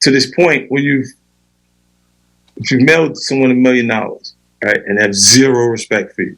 to this point where if you've mailed someone $1 million, right, and have zero respect for you,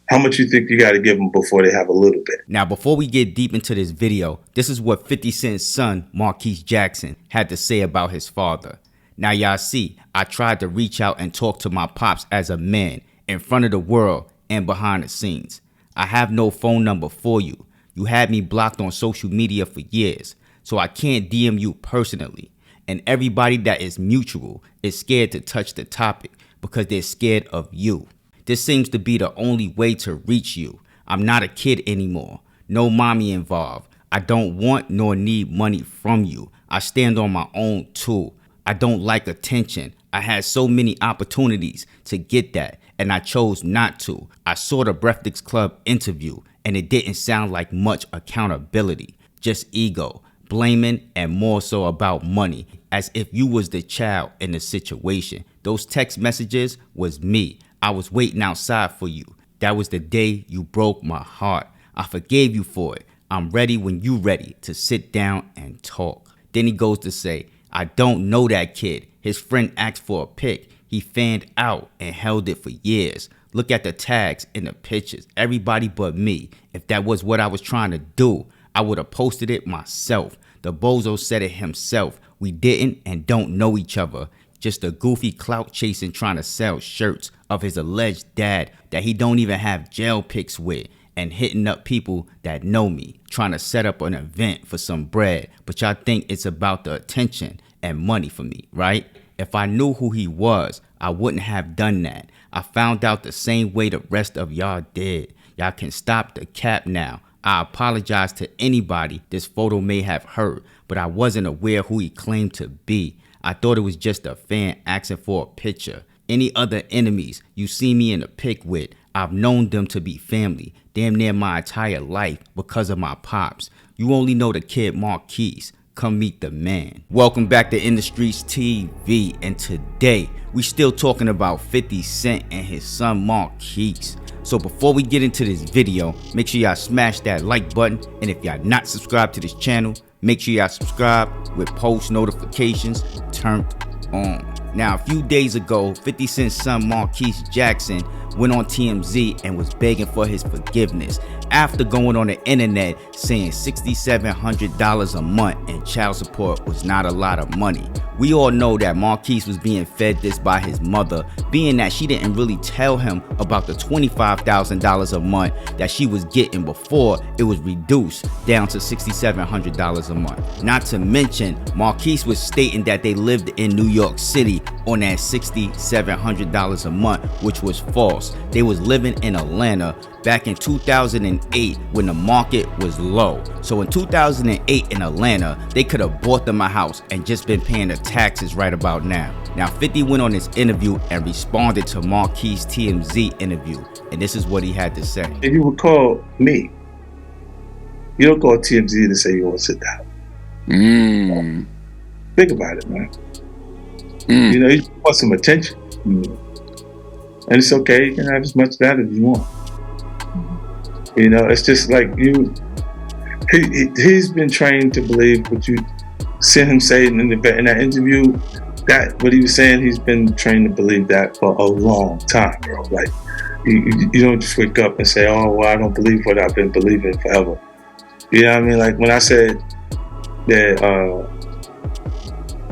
how much you think you got to give them before they have a little bit? Now, before we get deep into this video, this is what 50 Cent's son, Marquise Jackson, had to say about his father. Now, y'all see, I tried to reach out and talk to my pops as a man in front of the world and behind the scenes. I have no phone number for you. You had me blocked on social media for years, so I can't DM you personally. And everybody that is mutual is scared to touch the topic because they're scared of you. This seems to be the only way to reach you. I'm not a kid anymore. No mommy involved. I don't want nor need money from you. I stand on my own too. I don't like attention. I had so many opportunities to get that, and I chose not to. I saw the Breathless Club interview, and it didn't sound like much accountability. Just ego, blaming, and more so about money, as if you was the child in the situation. Those text messages was me. I was waiting outside for you. That was the day you broke my heart. I forgave you for it. I'm ready when you ready to sit down and talk. Then he goes to say, I don't know that kid. His friend asked for a pic. He fanned out and held it for years. Look at the tags in the pictures. Everybody but me. If that was what I was trying to do, I would have posted it myself. The bozo said it himself. We didn't and don't know each other. Just a goofy clout chasing trying to sell shirts of his alleged dad that he don't even have jail pics with, and hitting up people that know me, trying to set up an event for some bread. But y'all think it's about the attention and money for me, right? If I knew who he was, I wouldn't have done that. I found out the same way the rest of y'all did. Y'all can stop the cap now. I apologize to anybody this photo may have hurt, but I wasn't aware who he claimed to be. I thought it was just a fan asking for a picture. Any other enemies you see me in a pic with, I've known them to be family, damn near my entire life because of my pops. You only know the kid Marquise. Come meet the man. Welcome back to InTheStreetzTV, and today we still talking about 50 Cent and his son Marquise. So before we get into this video, make sure y'all smash that like button, and if y'all not subscribed to this channel, make sure y'all subscribe with post notifications turned on. Now, a few days ago, 50 Cent's son Marquise Jackson went on TMZ and was begging for his forgiveness after going on the internet saying $6,700 a month in child support was not a lot of money. We all know that Marquise was being fed this by his mother, being that she didn't really tell him about the $25,000 a month that she was getting before it was reduced down to $6,700 a month. Not to mention, Marquise was stating that they lived in New York City on that $6,700 a month, which was false. They was living in Atlanta back in 2008 when the market was low. So in 2008 in Atlanta, they could have bought them a house and just been paying the taxes right about now. Now 50 went on this interview and responded to Marquise TMZ interview, and this is what he had to say. If you would call me, you don't call TMZ to say you want to sit down. Think about it, man. You know, you want some attention. And it's okay, you can have as much of that as you want. You know, it's just like he's been trained to believe what you see him say in that interview. That what he was saying, he's been trained to believe that for a long time, bro. Like you don't just wake up and say, oh well, I don't believe what I've been believing forever. You know what I mean? Like when I said that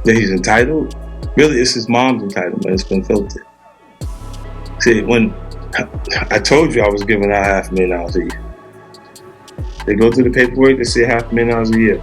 he's entitled, really it's his mom's entitlement. It's been filtered. See, when I told you I was giving out $500,000 a year. They go through the paperwork, they say $500,000 a year.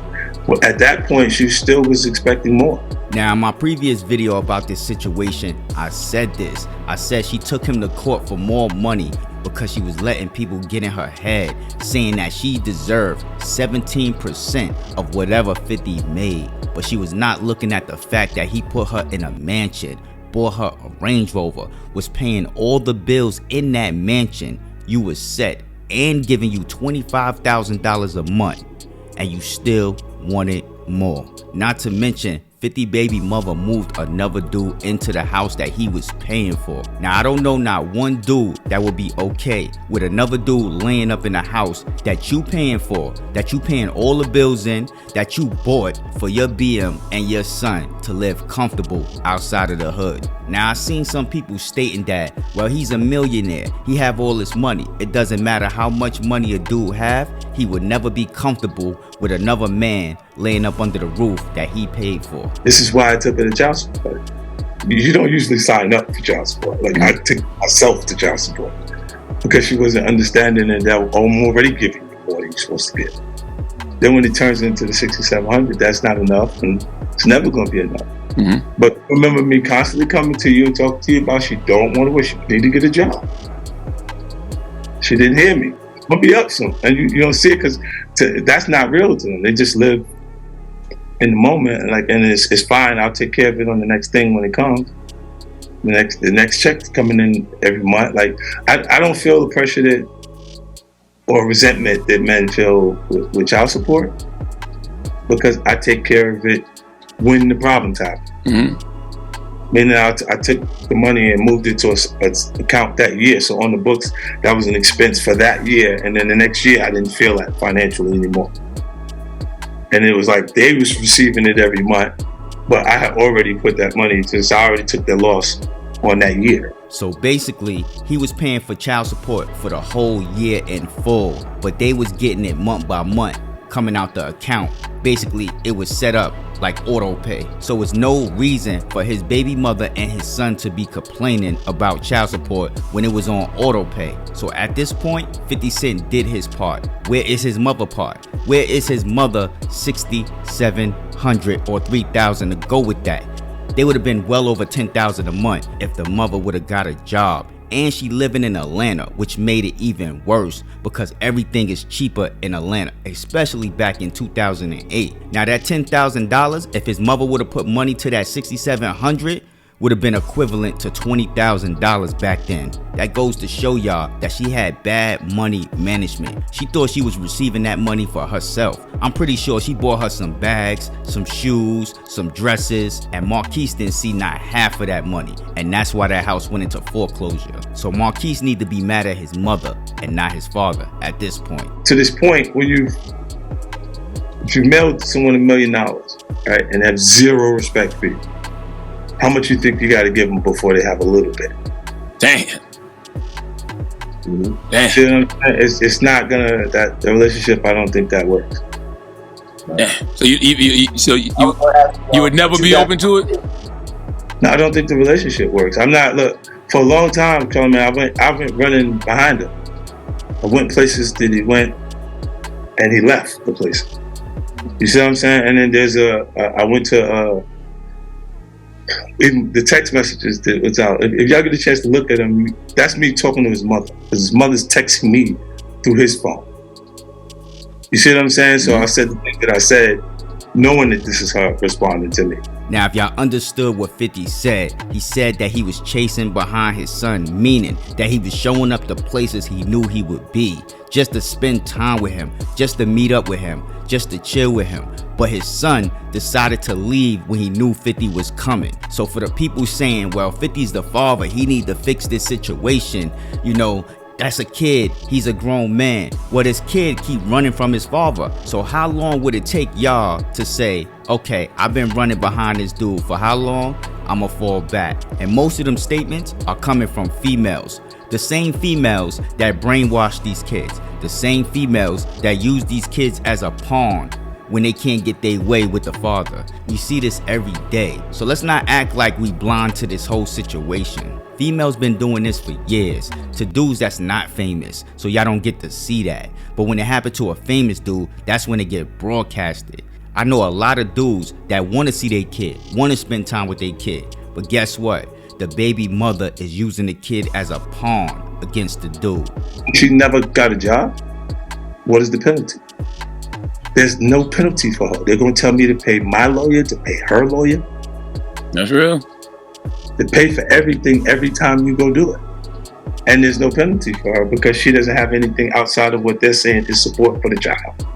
Well, at that point, she still was expecting more. Now, in my previous video about this situation, I said this. I said she took him to court for more money because she was letting people get in her head, saying that she deserved 17% of whatever 50 made. But she was not looking at the fact that he put her in a mansion, bought her a Range Rover, was paying all the bills in that mansion, you was set, and giving you $25,000 a month, and you still wanted more. Not to mention, 50 baby mother moved another dude into the house that he was paying for. Now, I don't know not one dude that would be okay with another dude laying up in the house that you paying for, that you paying all the bills in, that you bought for your BM and your son to live comfortable outside of the hood. Now, I seen some people stating that, well, he's a millionaire, he have all this money. It doesn't matter how much money a dude have, he would never be comfortable with another man laying up under the roof that he paid for. This is why I took her to child support. You don't usually sign up for child support. Like, I took myself to child support because she wasn't understanding that I'm already giving you more than you're supposed to get. Then when it turns into the $6,700, that's not enough, and it's never going to be enough. Mm-hmm. But remember me constantly coming to you and talking to you about she don't want to work, she need to get a job. She didn't hear me. I'm going to be up soon. And you don't see it because that's not real to them. They just live in the moment, and it's fine. I'll take care of it on the next thing when it comes. The next check's coming in every month. Like, I don't feel the pressure that or resentment that men feel with child support because I take care of it when the problems happen. Mm-hmm. Meaning I took the money and moved it to an account that year. So on the books, that was an expense for that year. And then the next year, I didn't feel that financially anymore. And it was like they was receiving it every month, but I had already put that money since I already took the loss on that year. So basically, he was paying for child support for the whole year in full, but they was getting it month by month coming out the account. Basically, it was set up like auto pay. So it's no reason for his baby mother and his son to be complaining about child support when it was on auto pay. So at this point, 50 Cent did his part. Where is his mother part? Where is his mother $6,700 or $3,000 to go with that? They would have been well over $10,000 a month if the mother would have got a job. And she living in Atlanta, which made it even worse because everything is cheaper in Atlanta, especially back in 2008. Now that $10,000, if his mother would have put money to that $6,700, would have been equivalent to $20,000 back then. That goes to show y'all that she had bad money management. She thought she was receiving that money for herself. I'm pretty sure she bought her some bags, some shoes, some dresses, and Marquise didn't see not half of that money. And that's why that house went into foreclosure. So Marquise need to be mad at his mother and not his father at this point. To this point, if you mailed someone $1 million, right, and have zero respect for you, how much you think you got to give them before they have a little bit? Damn. Mm-hmm. Damn. You know what I'm saying? It's not gonna the relationship. I don't think that works. Yeah. So you would never be open to it? No, I don't think the relationship works. I'm not. Look, for a long time, man, I went running behind him. I went places that he went, and he left the place. You see what I'm saying? And then I went to. In the text messages that was out, if y'all get a chance to look at him, that's me talking to his mother, because his mother's texting me through his phone. You see what I'm saying? So I said the thing that I said, knowing that this is her responding to me. Now, if y'all understood what 50 said, he said that he was chasing behind his son, meaning that he was showing up the places he knew he would be, just to spend time with him, just to meet up with him, just to chill with him. But his son decided to leave when he knew 50 was coming. So for the people saying, well, 50's the father, he need to fix this situation, you know, that's a kid, he's a grown man. Well, this kid keep running from his father. So how long would it take y'all to say, okay, I've been running behind this dude for how long? I'ma fall back. And most of them statements are coming from females. The same females that brainwash these kids. The same females that use these kids as a pawn when they can't get their way with the father. We see this every day. So let's not act like we blind to this whole situation. Females been doing this for years to dudes that's not famous, so y'all don't get to see that. But when it happened to a famous dude, that's when it get broadcasted. I know a lot of dudes that want to see their kid, want to spend time with their kid, but guess what? The baby mother is using the kid as a pawn against the dude. She never got a job. What is the penalty? There's no penalty for her. They're going to tell me to pay my lawyer, to pay her lawyer. That's real. To pay for everything every time you go do it. And there's no penalty for her because she doesn't have anything outside of what they're saying is support for the child.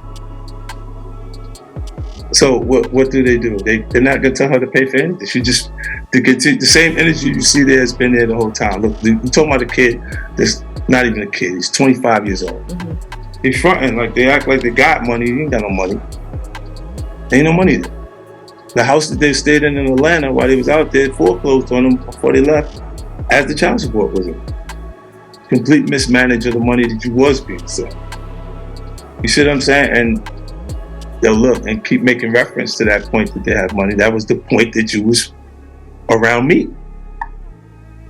So what do? They're not gonna tell her to pay for anything. She just to get the same energy you see there has been there the whole time. Look, we're talking about a kid that's not even a kid. He's 25 years old. Mm-hmm. He's fronting like they act like they got money. He ain't got no money. Ain't no money there. The house that they stayed in Atlanta while they was out there foreclosed on them before they left, as the child support was in. Complete mismanage of the money that you was being sent. You see what I'm saying? And they'll look and keep making reference to that point that they have money. That was the point that you was around me.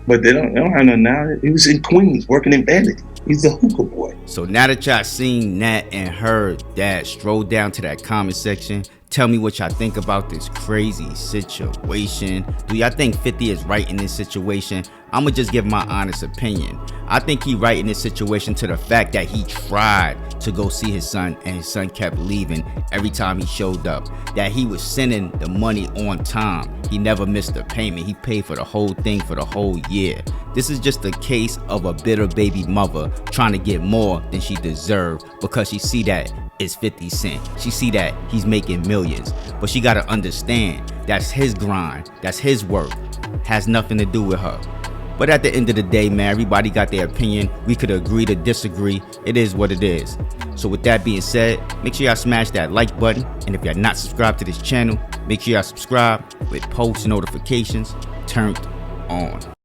But they don't have none now. He was in Queens working in Vanity. He's a hookah boy. So now that y'all seen Nat and her dad stroll down to that comment section, tell me what y'all think about this crazy situation. Do y'all think 50 is right in this situation? I'ma just give my honest opinion. I think he right in this situation to the fact that he tried to go see his son and his son kept leaving every time he showed up. That he was sending the money on time. He never missed a payment. He paid for the whole thing for the whole year. This is just a case of a bitter baby mother trying to get more than she deserved because she see that it's 50 Cent. She see that he's making millions. But she gotta understand that's his grind, that's his work. Has nothing to do with her. But at the end of the day, man, everybody got their opinion. We could agree to disagree. It is what it is. So with that being said, make sure y'all smash that like button. And if y'all not subscribed to this channel, make sure y'all subscribe with post notifications turned on.